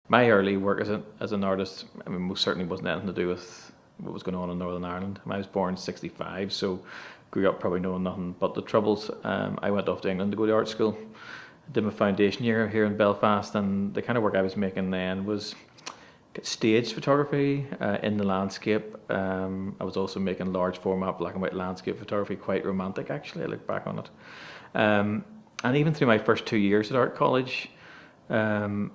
My early work as an artist, I mean, most certainly wasn't anything to do with what was going on in Northern Ireland. I was born in '65, so grew up probably knowing nothing but the Troubles. I went off to England to go to art school. Did my foundation year here in Belfast, and the kind of work I was making then was stage photography in the landscape. I was also making large format black and white landscape photography, quite romantic actually. I look back on it, and even through my first 2 years at art college, um,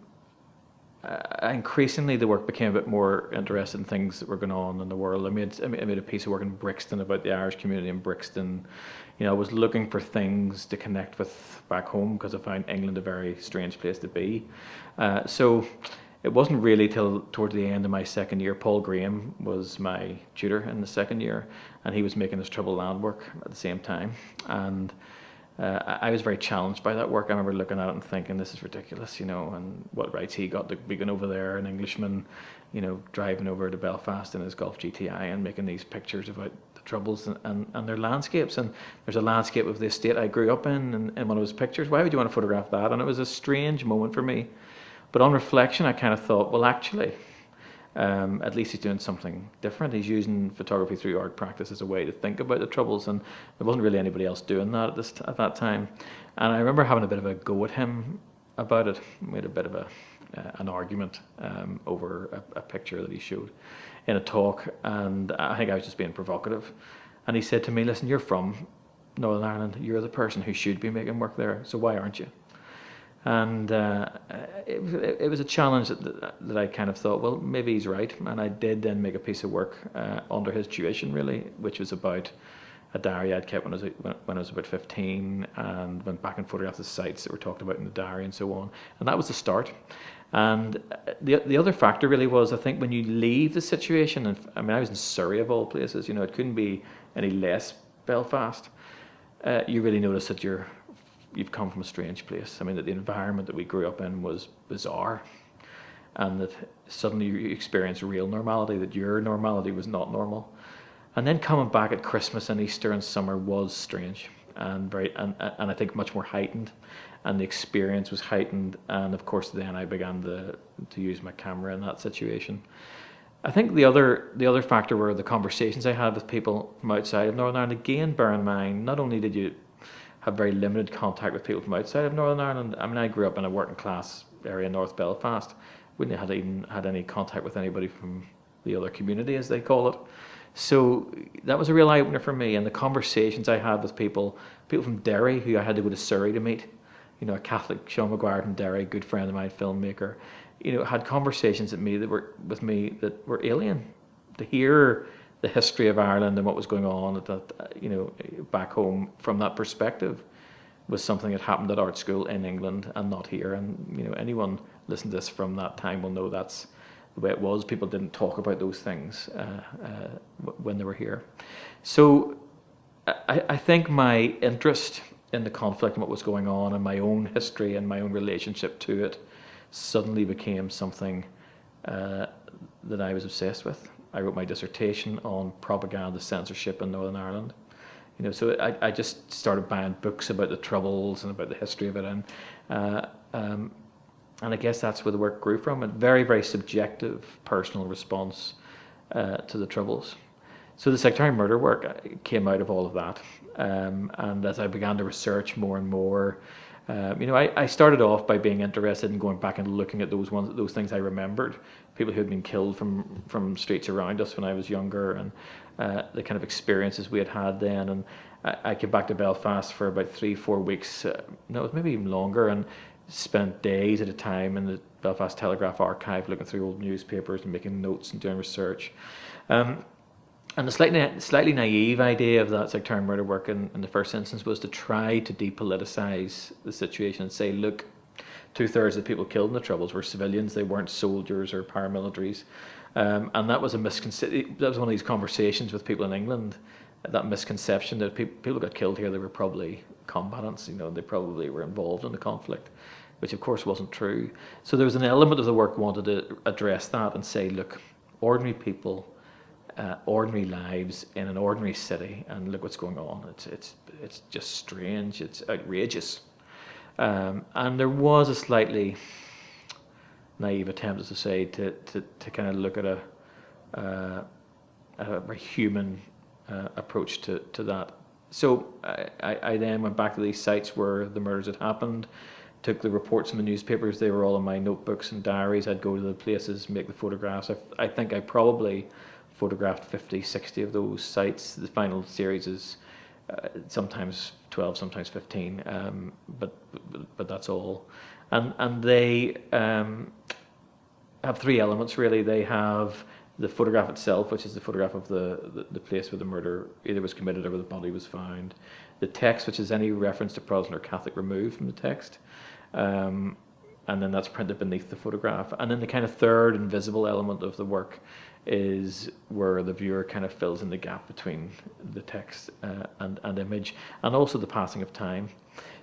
increasingly the work became a bit more interested in things that were going on in the world. I made a piece of work in Brixton about the Irish community in Brixton. I was looking for things to connect with back home because I found England a very strange place to be. So it wasn't really till towards the end of my second year. Paul Graham was my tutor in the second year, and he was making his Trouble Land work at the same time. And I was very challenged by that work. I remember looking at it and thinking, this is ridiculous, and what rights he got to be going over there, an Englishman, driving over to Belfast in his Golf GTI and making these pictures about the Troubles and their landscapes. And there's a landscape of the estate I grew up in one of his pictures. Why would you want to photograph that? And it was a strange moment for me. But on reflection, I kind of thought, well, actually, at least he's doing something different. He's using photography through art practice as a way to think about the Troubles, and there wasn't really anybody else doing that at that time. And I remember having a bit of a go at him about it. We had a bit of an argument over a picture that he showed in a talk, and I think I was just being provocative. And he said to me, "Listen, you're from Northern Ireland. You're the person who should be making work there. So why aren't you?" And it was a challenge that I kind of thought, well, maybe he's right. And I did then make a piece of work under his tuition, really, which was about a diary I'd kept when I was about 15, and went back and photographed the sites that were talked about in the diary and so on. And that was the start. And the other factor really was, I think, when you leave the situation, and I mean, I was in Surrey of all places, it couldn't be any less Belfast. You really notice that you've come from a strange place. I mean, that the environment that we grew up in was bizarre, and that suddenly you experience real normality, that your normality was not normal. And then coming back at Christmas and Easter and summer was strange and I think much more heightened, and the experience was heightened. And of course, then I began to use my camera in that situation. I think the other factor were the conversations I had with people from outside of Northern Ireland. Again, bear in mind, not only did you have very limited contact with people from outside of Northern Ireland. I mean, I grew up in a working class area in North Belfast. Wouldn't have even had any contact with anybody from the other community, as they call it. So that was a real eye opener for me. And the conversations I had with people from Derry, who I had to go to Surrey to meet, a Catholic, Sean McGuire from Derry, good friend of mine, filmmaker, had conversations with me that were alien. To hear the history of Ireland and what was going on at that, back home from that perspective was something that happened at art school in England and not here. And anyone listening to this from that time will know that's the way it was. People didn't talk about those things when they were here. So I think my interest in the conflict and what was going on, and my own history and my own relationship to it, suddenly became something that I was obsessed with. I wrote my dissertation on propaganda censorship in Northern Ireland. So I just started buying books about the Troubles and about the history of it, and I guess that's where the work grew from. A very, very subjective, personal response to the Troubles. So the Sectarian Murder work came out of all of that, and as I began to research more and more, I started off by being interested in going back and looking at those things I remembered, people who had been killed from streets around us when I was younger, and the kind of experiences we had had then. And I came back to Belfast for about 3-4 weeks, no, maybe even longer, and spent days at a time in the Belfast Telegraph archive looking through old newspapers and making notes and doing research. And the slightly naive idea of that sectarian murder work in the first instance was to try to depoliticise the situation and say, look, 2/3 of the people killed in the Troubles were civilians. They weren't soldiers or paramilitaries. And that was that was one of these conversations with people in England, that misconception that people who got killed here, they were probably combatants, they probably were involved in the conflict, which of course wasn't true. So there was an element of the work wanted to address that and say, look, ordinary people, ordinary lives in an ordinary city, and look what's going on. It's just strange. It's outrageous. And there was a slightly naive attempt, as I say, to kind of look at uh, a very human approach to that. So I then went back to these sites where the murders had happened, took the reports from the newspapers. They were all in my notebooks and diaries. I'd go to the places, make the photographs. I think I probably photographed 50, 60 of those sites. The final series is sometimes 12, sometimes 15, but that's all. And they have three elements really. They have the photograph itself, which is the photograph of the place where the murder either was committed or where the body was found. The text, which is any reference to Protestant or Catholic removed from the text. And then that's printed beneath the photograph. And then the kind of third invisible element of the work is where the viewer kind of fills in the gap between the text and image, and also the passing of time.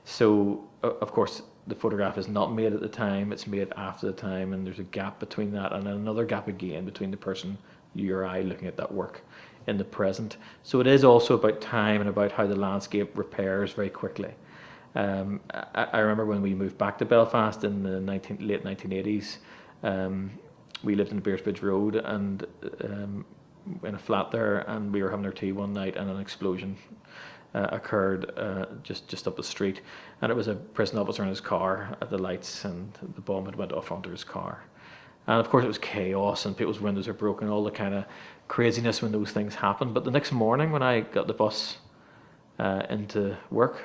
So, of course, the photograph is not made at the time, it's made after the time, and there's a gap between that, and another gap again between the person, you or I, looking at that work in the present. So it is also about time and about how the landscape repairs very quickly. I remember when we moved back to Belfast in the late 1980s, we lived in the Beersbridge Road and in a flat there, and we were having our tea one night and an explosion occurred just up the street, and it was a prison officer in his car at the lights, and the bomb had went off onto his car. And of course it was chaos and people's windows are broken, all the kind of craziness when those things happen. But the next morning when I got the bus into work,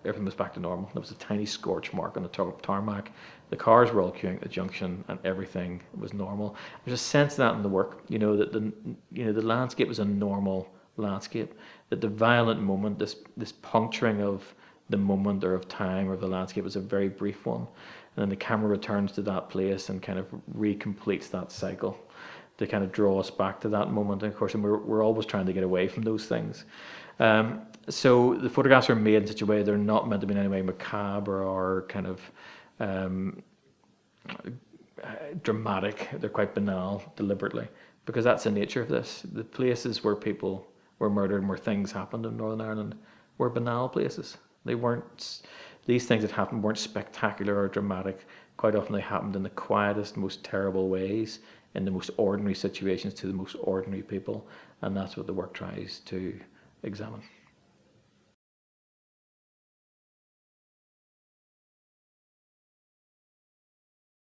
everything was back to normal. There was a tiny scorch mark on the tarmac. The cars were all queuing at the junction, and everything was normal. There's a sense of that in the work, that the landscape was a normal landscape. That the violent moment, this puncturing of the moment or of time or of the landscape, was a very brief one, and then the camera returns to that place and kind of recompletes that cycle to kind of draw us back to that moment. And of course, we're always trying to get away from those things. So the photographs are made in such a way they're not meant to be in any way macabre or kind of dramatic. They're quite banal deliberately, because that's the nature of this. The places where people were murdered and where things happened in Northern Ireland were banal places. They weren't, these things that happened weren't spectacular or dramatic. Quite often they happened in the quietest, most terrible ways, in the most ordinary situations to the most ordinary people, and that's what the work tries to examine.